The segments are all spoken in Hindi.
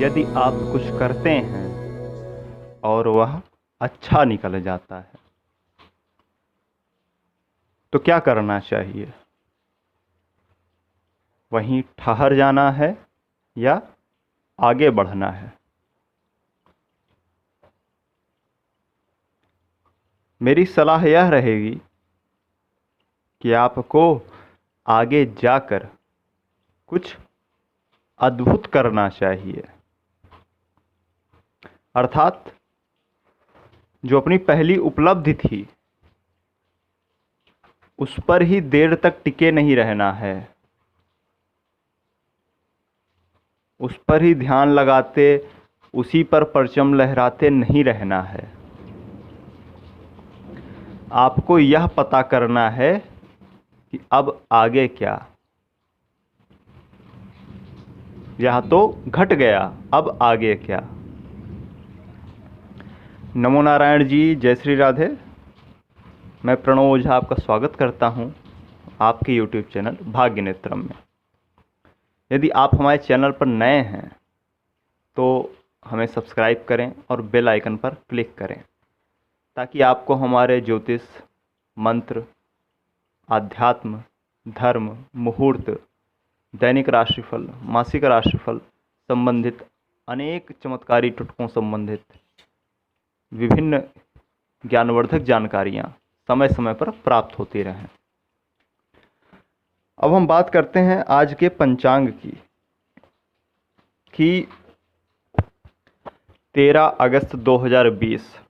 यदि आप कुछ करते हैं और वह अच्छा निकल जाता है तो क्या करना चाहिए? वहीं ठहर जाना है या आगे बढ़ना है? मेरी सलाह यह रहेगी कि आपको आगे जाकर कुछ अद्भुत करना चाहिए। अर्थात जो अपनी पहली उपलब्धि थी उस पर ही देर तक टिके नहीं रहना है, उस पर ही ध्यान लगाते, उसी पर परचम लहराते नहीं रहना है। आपको यह पता करना है कि अब आगे क्या। यह तो घट गया, अब आगे क्या। नमो नारायण जी, जय श्री राधे। मैं प्रणव ओझा आपका स्वागत करता हूं आपके YouTube चैनल भाग्य नेत्रम में। यदि आप हमारे चैनल पर नए हैं तो हमें सब्सक्राइब करें और बेल आइकन पर क्लिक करें ताकि आपको हमारे ज्योतिष, मंत्र, आध्यात्म, धर्म, मुहूर्त, दैनिक राशिफल, मासिक राशिफल संबंधित अनेक चमत्कारी टुटकों संबंधित विभिन्न ज्ञानवर्धक जानकारियाँ समय समय पर प्राप्त होती रहें। अब हम बात करते हैं आज के पंचांग की कि 13 अगस्त 2020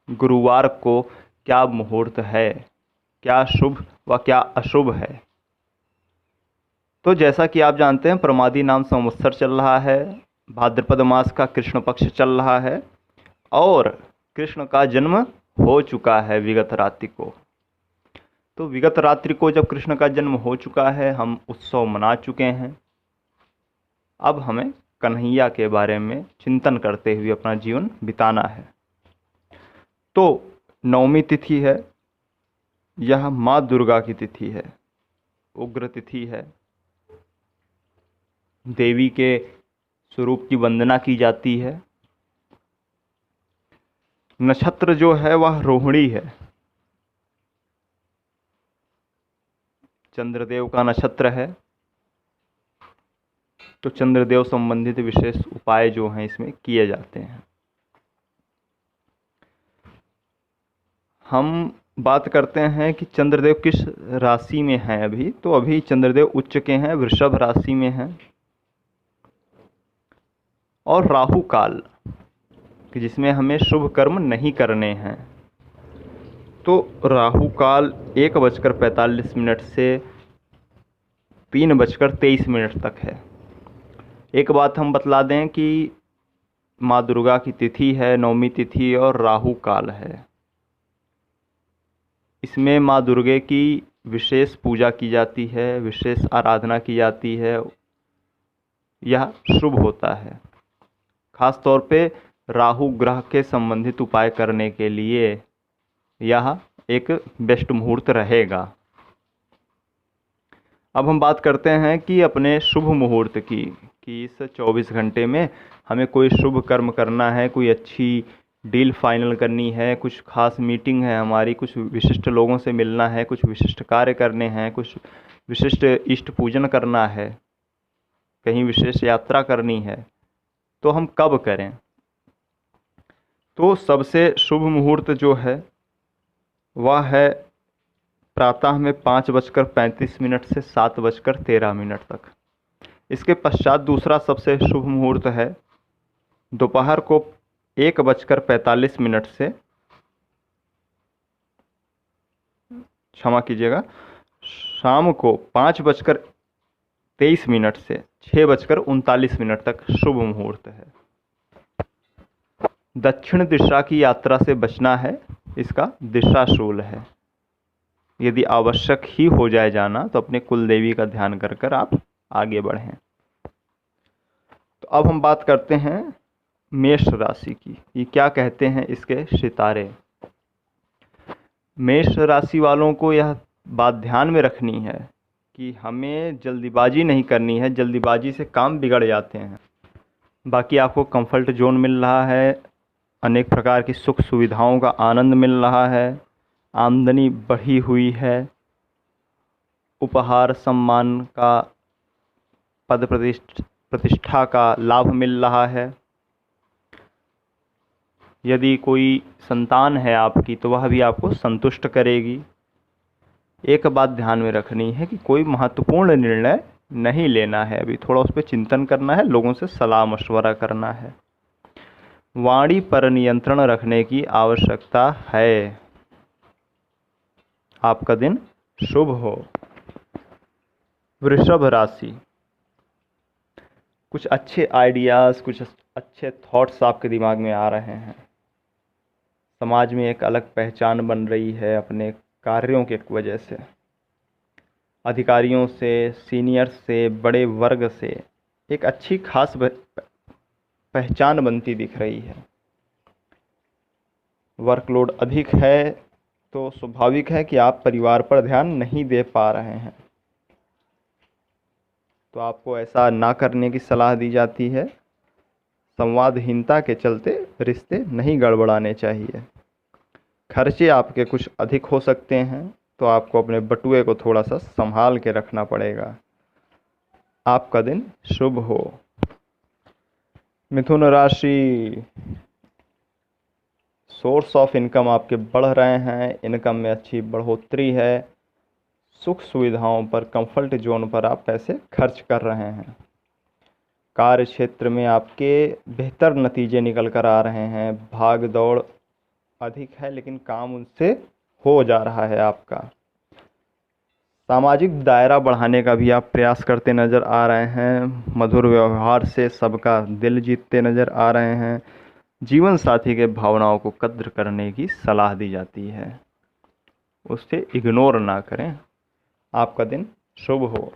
गुरुवार को क्या मुहूर्त है, क्या शुभ व क्या अशुभ है। तो जैसा कि आप जानते हैं, प्रमादी नाम संवत्सर चल रहा है, भाद्रपद मास का कृष्ण पक्ष चल रहा है और कृष्ण का जन्म हो चुका है विगत रात्रि को। तो विगत रात्रि को जब कृष्ण का जन्म हो चुका है, हम उत्सव मना चुके हैं। अब हमें कन्हैया के बारे में चिंतन करते हुए अपना जीवन बिताना है। तो नवमी तिथि है, यह माँ दुर्गा की तिथि है, उग्र तिथि है। देवी के स्वरूप की वंदना की जाती है। नक्षत्र जो है वह रोहिणी है, चंद्रदेव का नक्षत्र है। तो चंद्रदेव संबंधित विशेष उपाय जो हैं इसमें किए जाते हैं। हम बात करते हैं कि चंद्रदेव किस राशि में हैं अभी। तो अभी चंद्रदेव उच्च के हैं, वृषभ राशि में हैं। और राहु काल कि जिसमें हमें शुभ कर्म नहीं करने हैं। तो राहु काल 1:45 से 3:23 तक है। एक बात हम बतला दें कि माँ दुर्गा की तिथि है, नवमी तिथि और राहु काल है। इसमें माँ दुर्गे की विशेष पूजा की जाती है, विशेष आराधना की जाती है। यह शुभ होता है। खास तौर पे राहु ग्रह के संबंधित उपाय करने के लिए यह एक बेस्ट मुहूर्त रहेगा। अब हम बात करते हैं कि अपने शुभ मुहूर्त की कि इस 24 घंटे में हमें कोई शुभ कर्म करना है, कोई अच्छी डील फाइनल करनी है, कुछ खास मीटिंग है हमारी, कुछ विशिष्ट लोगों से मिलना है, कुछ विशिष्ट कार्य करने हैं, कुछ विशिष्ट इष्ट पूजन करना है, कहीं विशेष यात्रा करनी है। तो हम कब करें? तो सबसे शुभ मुहूर्त जो है वह है प्रातः में 5:35 से 7:13 तक। इसके पश्चात दूसरा सबसे शुभ मुहूर्त है दोपहर को 1:45 से, क्षमा कीजिएगा, शाम को 5:23 से 6:39 तक शुभ मुहूर्त है। दक्षिण दिशा की यात्रा से बचना है, इसका दिशाशूल है। यदि आवश्यक ही हो जाए जाना तो अपने कुल देवी का ध्यान कर कर आप आगे बढ़ें। तो अब हम बात करते हैं मेष राशि की। ये क्या कहते हैं इसके सितारे। मेष राशि वालों को यह बात ध्यान में रखनी है कि हमें जल्दीबाजी नहीं करनी है। जल्दीबाजी से काम बिगड़ जाते हैं। बाकी आपको कंफर्ट जोन मिल रहा है, अनेक प्रकार की सुख सुविधाओं का आनंद मिल रहा है, आमदनी बढ़ी हुई है, उपहार सम्मान का, पद प्रतिष्ठा का लाभ मिल रहा है। यदि कोई संतान है आपकी तो वह भी आपको संतुष्ट करेगी। एक बात ध्यान में रखनी है कि कोई महत्वपूर्ण निर्णय नहीं लेना है, अभी थोड़ा उस पर चिंतन करना है, लोगों से सलाह मशवरा करना है। वाणी पर नियंत्रण रखने की आवश्यकता है। आपका दिन शुभ हो। वृषभ राशि, कुछ अच्छे आइडियाज़, कुछ अच्छे थॉट्स आपके दिमाग में आ रहे हैं। समाज में एक अलग पहचान बन रही है अपने कार्यों के वजह से। अधिकारियों से, सीनियर्स से, बड़े वर्ग से एक अच्छी खास पहचान बनती दिख रही है। वर्कलोड अधिक है तो स्वाभाविक है कि आप परिवार पर ध्यान नहीं दे पा रहे हैं, तो आपको ऐसा ना करने की सलाह दी जाती है। संवादहीनता के चलते रिश्ते नहीं गड़बड़ाने चाहिए। खर्चे आपके कुछ अधिक हो सकते हैं, तो आपको अपने बटुए को थोड़ा सा संभाल के रखना पड़ेगा। आपका दिन शुभ हो। मिथुन राशि, सोर्स ऑफ इनकम आपके बढ़ रहे हैं, इनकम में अच्छी बढ़ोतरी है। सुख सुविधाओं पर, कंफर्ट जोन पर आप पैसे खर्च कर रहे हैं। कार्य क्षेत्र में आपके बेहतर नतीजे निकल कर आ रहे हैं। भाग दौड़ अधिक है लेकिन काम उनसे हो जा रहा है आपका। सामाजिक दायरा बढ़ाने का भी आप प्रयास करते नज़र आ रहे हैं। मधुर व्यवहार से सबका दिल जीतते नज़र आ रहे हैं। जीवन साथी के भावनाओं को कद्र करने की सलाह दी जाती है, उससे इग्नोर ना करें। आपका दिन शुभ हो।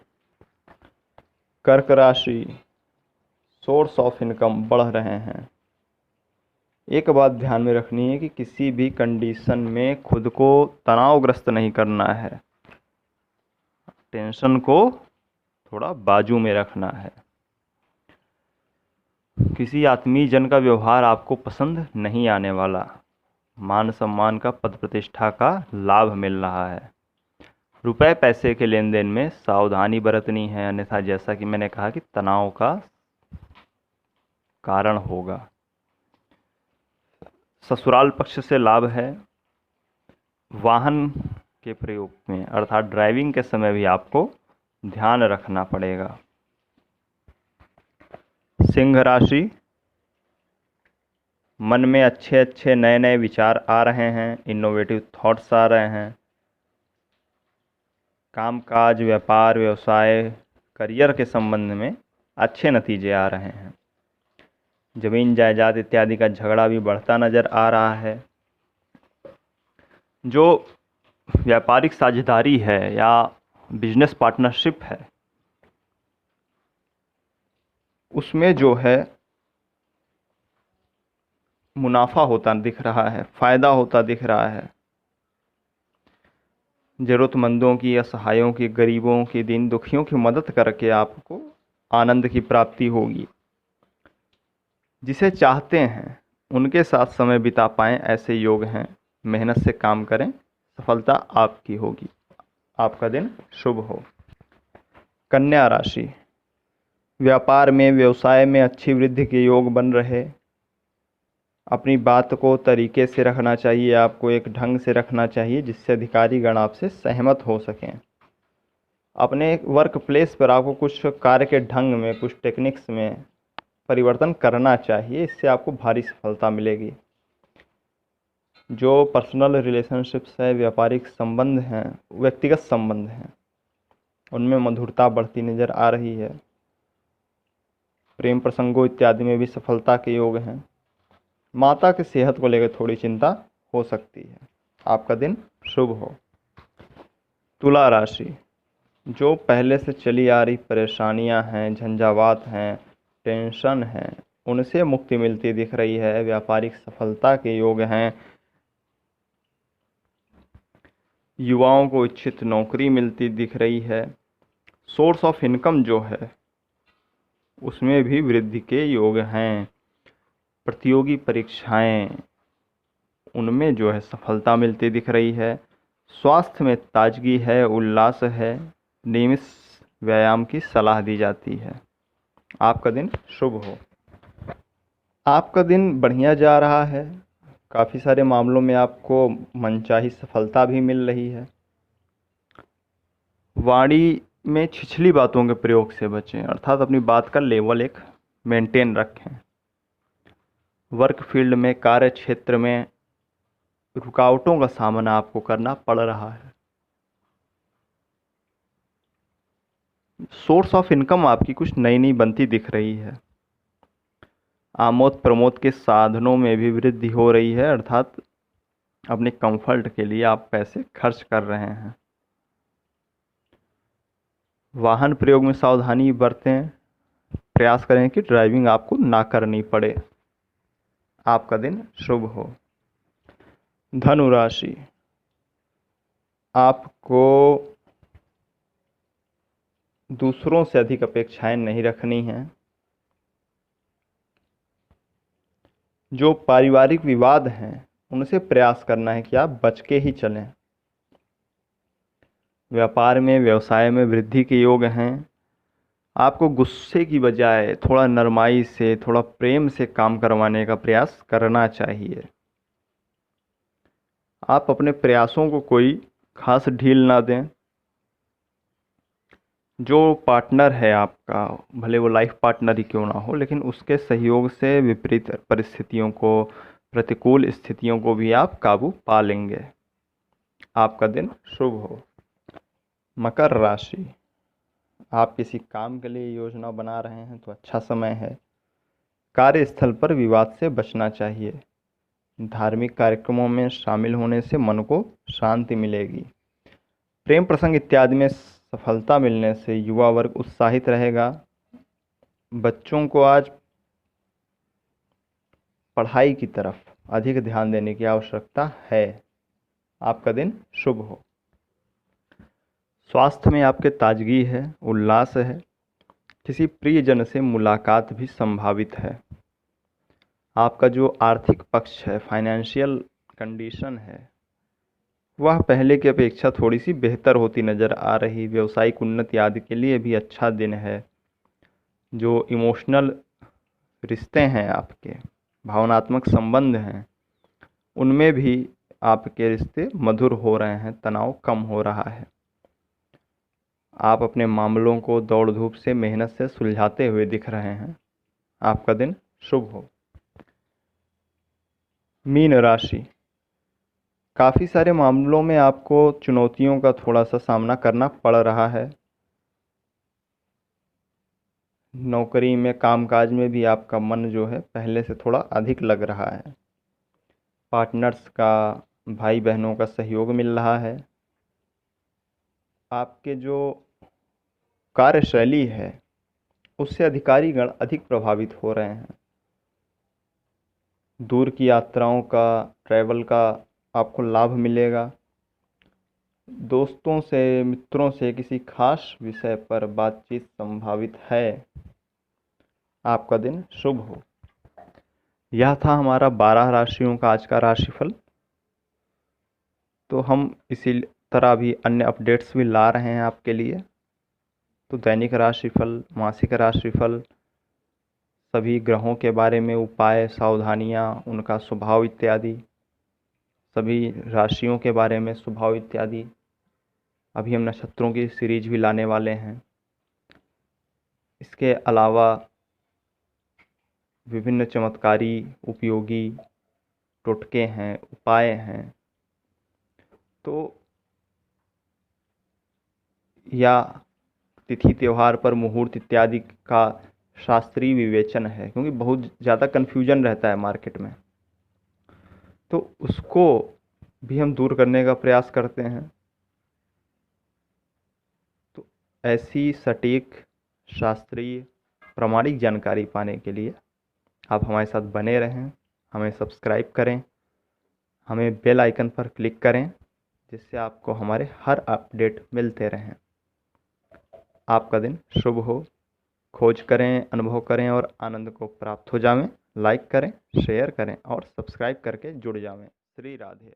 कर्क राशि, सोर्स ऑफ इनकम बढ़ रहे हैं। एक बात ध्यान में रखनी है कि किसी भी कंडीशन में खुद को तनावग्रस्त नहीं करना है। टेंशन को थोड़ा बाजू में रखना है। किसी आत्मीय जन का व्यवहार आपको पसंद नहीं आने वाला। मान सम्मान का, पद प्रतिष्ठा का लाभ मिल रहा है। रुपए पैसे के लेन देन में सावधानी बरतनी है, अन्यथा जैसा कि मैंने कहा कि तनाव का कारण होगा। ससुराल पक्ष से लाभ है। वाहन के प्रयोग में अर्थात ड्राइविंग के समय भी आपको ध्यान रखना पड़ेगा। सिंह राशि, मन में अच्छे अच्छे नए नए विचार आ रहे हैं, इनोवेटिव थॉट्स आ रहे हैं। कामकाज, व्यापार, व्यवसाय, करियर के संबंध में अच्छे नतीजे आ रहे हैं। जमीन जायदाद इत्यादि का झगड़ा भी बढ़ता नज़र आ रहा है। जो व्यापारिक साझेदारी है या बिजनेस पार्टनरशिप है, उसमें जो है मुनाफा होता दिख रहा है, फ़ायदा होता दिख रहा है। ज़रूरतमंदों की, असहायों की, गरीबों की, दीन दुखियों की मदद करके आपको आनंद की प्राप्ति होगी। जिसे चाहते हैं उनके साथ समय बिता पाएं, ऐसे योग हैं। मेहनत से काम करें, सफलता आपकी होगी। आपका दिन शुभ हो। कन्या राशि, व्यापार में, व्यवसाय में अच्छी वृद्धि के योग बन रहे। अपनी बात को तरीके से रखना चाहिए, आपको एक ढंग से रखना चाहिए जिससे अधिकारीगण आपसे सहमत हो सकें। अपने वर्क प्लेस पर आपको कुछ कार्य के ढंग में, कुछ टेक्निक्स में परिवर्तन करना चाहिए, इससे आपको भारी सफलता मिलेगी। जो पर्सनल रिलेशनशिप्स है, व्यापारिक संबंध हैं, व्यक्तिगत संबंध हैं, उनमें मधुरता बढ़ती नज़र आ रही है। प्रेम प्रसंगों इत्यादि में भी सफलता के योग हैं। माता की सेहत को लेकर थोड़ी चिंता हो सकती है। आपका दिन शुभ हो। तुला राशि, जो पहले से चली आ रही परेशानियां हैं, झंझावात हैं, टेंशन हैं, उनसे मुक्ति मिलती दिख रही है। व्यापारिक सफलता के योग हैं। युवाओं को इच्छित नौकरी मिलती दिख रही है। सोर्स ऑफ इनकम जो है उसमें भी वृद्धि के योग हैं। प्रतियोगी परीक्षाएं, उनमें जो है सफलता मिलती दिख रही है। स्वास्थ्य में ताजगी है, उल्लास है। नियमित व्यायाम की सलाह दी जाती है। आपका दिन शुभ हो। आपका दिन बढ़िया जा रहा है। काफ़ी सारे मामलों में आपको मनचाही सफलता भी मिल रही है। वाणी में छिछली बातों के प्रयोग से बचें, अर्थात अपनी बात का लेवल एक मेंटेन रखें। वर्क फील्ड में, कार्य क्षेत्र में रुकावटों का सामना आपको करना पड़ रहा है। सोर्स ऑफ इनकम आपकी कुछ नई नई बनती दिख रही है। आमोद प्रमोद के साधनों में भी वृद्धि हो रही है, अर्थात अपने कंफर्ट के लिए आप पैसे खर्च कर रहे हैं। वाहन प्रयोग में सावधानी बरतें। प्रयास करें कि ड्राइविंग आपको ना करनी पड़े। आपका दिन शुभ हो। धनु राशि, आपको दूसरों से अधिक अपेक्षाएं नहीं रखनी हैं। जो पारिवारिक विवाद हैं उनसे प्रयास करना है कि आप बच के ही चलें। व्यापार में, व्यवसाय में वृद्धि के योग हैं। आपको गुस्से की बजाय थोड़ा नरमाई से, थोड़ा प्रेम से काम करवाने का प्रयास करना चाहिए। आप अपने प्रयासों को कोई खास ढील ना दें। जो पार्टनर है आपका, भले वो लाइफ पार्टनर ही क्यों ना हो, लेकिन उसके सहयोग से विपरीत परिस्थितियों को, प्रतिकूल स्थितियों को भी आप काबू पा लेंगे। आपका दिन शुभ हो। मकर राशि, आप किसी काम के लिए योजना बना रहे हैं तो अच्छा समय है। कार्यस्थल पर विवाद से बचना चाहिए। धार्मिक कार्यक्रमों में शामिल होने से मन को शांति मिलेगी। प्रेम प्रसंग इत्यादि में सफलता मिलने से युवा वर्ग उत्साहित रहेगा। बच्चों को आज पढ़ाई की तरफ अधिक ध्यान देने की आवश्यकता है। आपका दिन शुभ हो। स्वास्थ्य में आपके ताजगी है, उल्लास है। किसी प्रियजन से मुलाकात भी संभावित है। आपका जो आर्थिक पक्ष है, फाइनेंशियल कंडीशन है, वह पहले की अपेक्षा थोड़ी सी बेहतर होती नज़र आ रही। व्यवसायिक उन्नति आदि के लिए भी अच्छा दिन है। जो इमोशनल रिश्ते हैं, आपके भावनात्मक संबंध हैं, उनमें भी आपके रिश्ते मधुर हो रहे हैं, तनाव कम हो रहा है। आप अपने मामलों को दौड़ धूप से, मेहनत से सुलझाते हुए दिख रहे हैं। आपका दिन शुभ हो। मीन राशि, काफ़ी सारे मामलों में आपको चुनौतियों का थोड़ा सा सामना करना पड़ रहा है। नौकरी में, कामकाज में भी आपका मन जो है पहले से थोड़ा अधिक लग रहा है। पार्टनर्स का, भाई बहनों का सहयोग मिल रहा है। आपके जो कार्यशैली है उससे अधिकारीगण अधिक प्रभावित हो रहे हैं। दूर की यात्राओं का, ट्रैवल का आपको लाभ मिलेगा। दोस्तों से, मित्रों से किसी खास विषय पर बातचीत संभावित है। आपका दिन शुभ हो। यह था हमारा 12 राशियों का आज का राशिफल। तो हम इसी तरह भी अन्य अपडेट्स भी ला रहे हैं आपके लिए। तो दैनिक राशिफल, मासिक राशिफल, सभी ग्रहों के बारे में उपाय, सावधानियाँ, उनका स्वभाव इत्यादि, सभी राशियों के बारे में स्वभाव इत्यादि। अभी हम नक्षत्रों की सीरीज भी लाने वाले हैं। इसके अलावा विभिन्न चमत्कारी, उपयोगी टोटके हैं, उपाय हैं। तो या तिथि त्योहार पर मुहूर्त इत्यादि का शास्त्रीय विवेचन है, क्योंकि बहुत ज़्यादा कन्फ्यूजन रहता है मार्केट में, तो उसको भी हम दूर करने का प्रयास करते हैं। तो ऐसी सटीक, शास्त्रीय, प्रामाणिक जानकारी पाने के लिए आप हमारे साथ बने रहें। हमें सब्सक्राइब करें, हमें बेल आइकन पर क्लिक करें, जिससे आपको हमारे हर अपडेट मिलते रहें। आपका दिन शुभ हो। खोज करें, अनुभव करें और आनंद को प्राप्त हो जावें। लाइक करें, शेयर करें और सब्सक्राइब करके जुड़ जावें। श्री राधे।